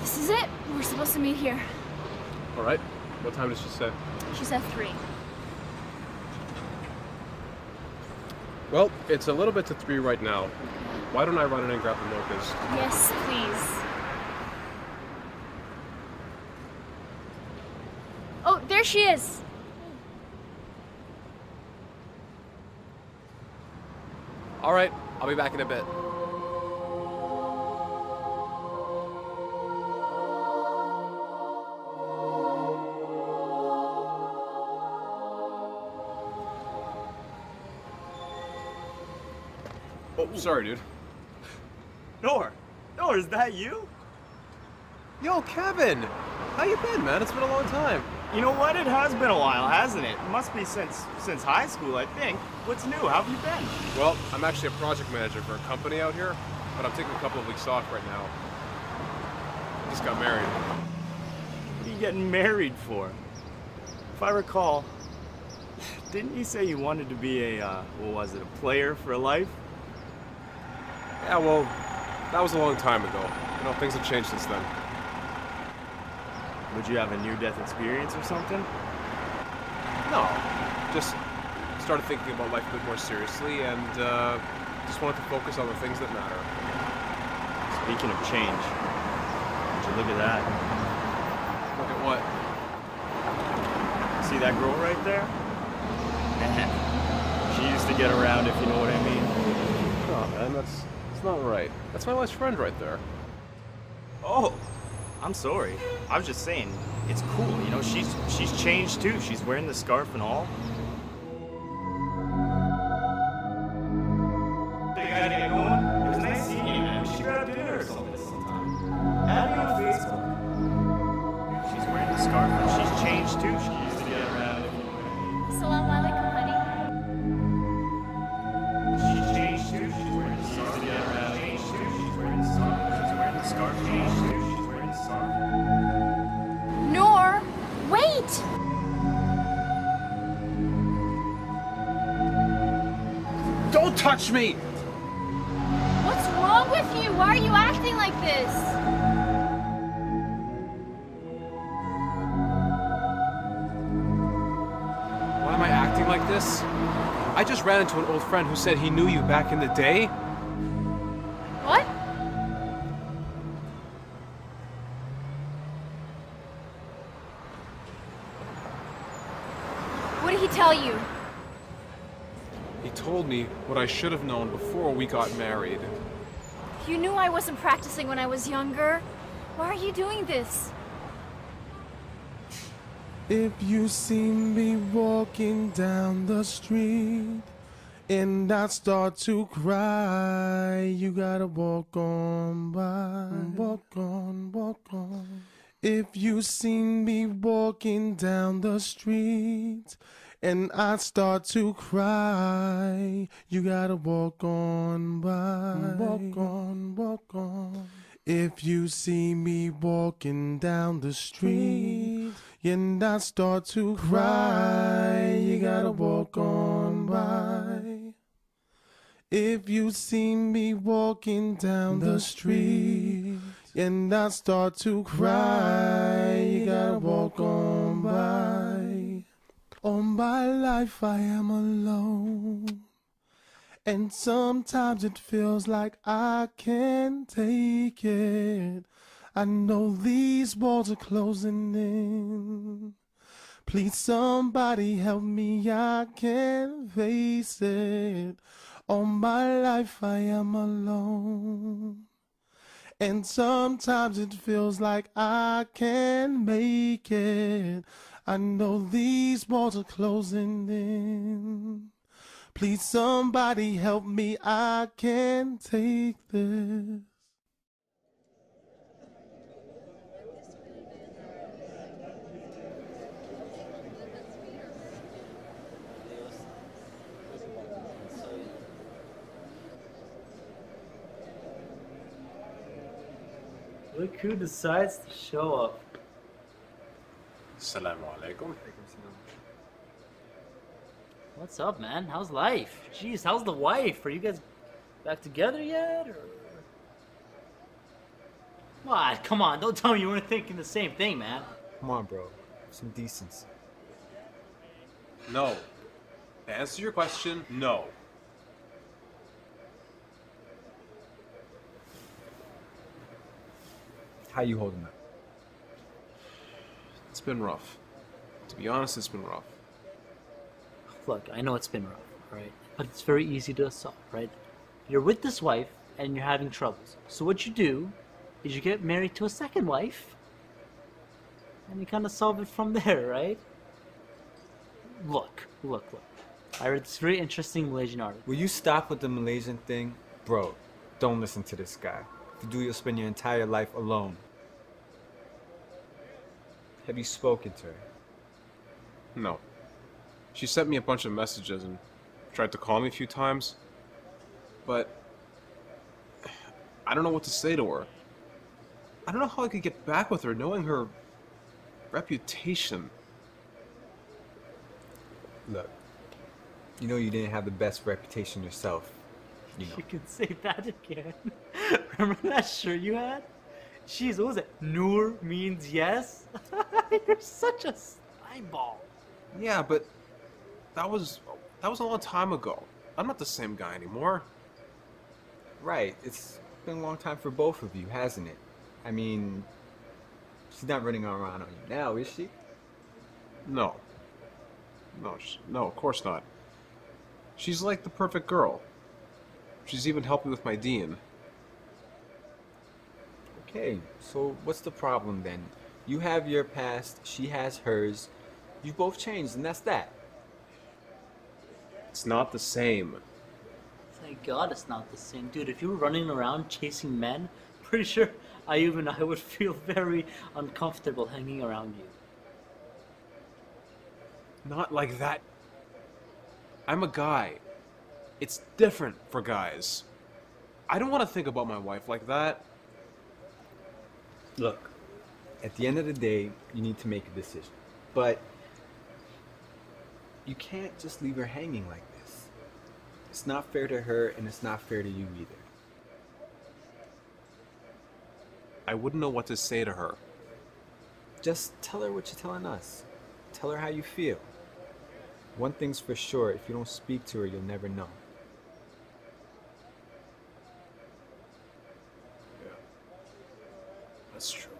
This is it. We're supposed to meet here. All right. What time did she say? She said 3. Well, it's a little bit to 3 right now. Why don't I run in and grab the mochas? Yes, please. Oh, there she is. All right. I'll be back in a bit. Oh, sorry, dude. Nor, is that you? Yo, Kevin! How you been, man? It's been a long time. You know what? It has been a while, hasn't it? It must be since high school, I think. What's new? How have you been? Well, I'm actually a project manager for a company out here, but I'm taking a couple of weeks off right now. Just got married. What are you getting married for? If I recall, didn't you say you wanted to be a, what was it, a player for life? Yeah, well, that was a long time ago. You know, things have changed since then. Would you have a near-death experience or something? No, just started thinking about life a bit more seriously and just wanted to focus on the things that matter. Speaking of change, would you look at that? Look at what? See that girl right there? She used to get around, if you know what I mean. Oh, man, that's not right. That's my best friend right there. Oh, I'm sorry. I was just saying, it's cool, you know, she's changed too. She's wearing the scarf and all. Hey, gotta get going. It was nice seeing you, man. We should grab dinner or something sometime. Add me on Facebook. She's wearing the scarf and she's changed too. She used to get around, if you know what I mean. Salam alaikum, honey. She's changed too. She's wearing the scarf. She used to get around. Changed too. She's wearing the scarf. She's wearing the scarf. Changed too. She's wearing the scarf. Nor, wait! Don't touch me! What's wrong with you? Why are you acting like this? Why am I acting like this? I just ran into an old friend who said he knew you back in the day. What? What did he tell you? He told me what I should have known before we got married. You knew I wasn't practicing when I was younger. Why are you doing this? If you see me walking down the street and I start to cry, you gotta walk on by, walk on, walk on. If you see me walking down the street and I start to cry, you gotta walk on by, walk on, walk on. If you see me walking down the street and I start to cry, you gotta walk on by. If you see me walking down the street and I start to cry, you gotta walk on by. All my life I am alone, and sometimes it feels like I can't take it. I know these walls are closing in. Please somebody help me, I can't face it. All my life I am alone, and sometimes it feels like I can't make it. I know these walls are closing in. Please somebody help me, I can't take this. Look who decides to show up. Salam alaikum. What's up, man? How's life? Jeez, how's the wife? Are you guys back together yet? Or... What? Come on, don't tell me you weren't thinking the same thing, man. Come on, bro. Some decency. No. To answer your question, no. How you holding up? It's been rough. To be honest, it's been rough. Look, I know it's been rough, right? But it's very easy to solve, right? You're with this wife and you're having troubles. So what you do is you get married to a second wife and you kind of solve it from there, right? Look. I read this very interesting Malaysian article. Will you stop with the Malaysian thing? Bro, don't listen to this guy. If you do, you'll spend your entire life alone. Have you spoken to her? No. She sent me a bunch of messages and tried to call me a few times. But I don't know what to say to her. I don't know how I could get back with her knowing her reputation. Look, you know you didn't have the best reputation yourself. You know. You can say that again. Remember that shirt you had? Jeez, what was it? Nur means yes? You're such a eyeball. Yeah, but that was a long time ago. I'm not the same guy anymore. Right, it's been a long time for both of you, hasn't it? I mean, she's not running around on you now, is she? No. No, of course not. She's like the perfect girl. She's even helped me with my dean. Okay, so what's the problem then? You have your past, she has hers. You both changed, and that's that. It's not the same. Thank God it's not the same. Dude, if you were running around chasing men, pretty sure I would feel very uncomfortable hanging around you. Not like that. I'm a guy. It's different for guys. I don't want to think about my wife like that. Look, at the end of the day, you need to make a decision. But you can't just leave her hanging like this. It's not fair to her, and it's not fair to you either. I wouldn't know what to say to her. Just tell her what you're telling us. Tell her how you feel. One thing's for sure, if you don't speak to her, you'll never know. Yeah. That's true.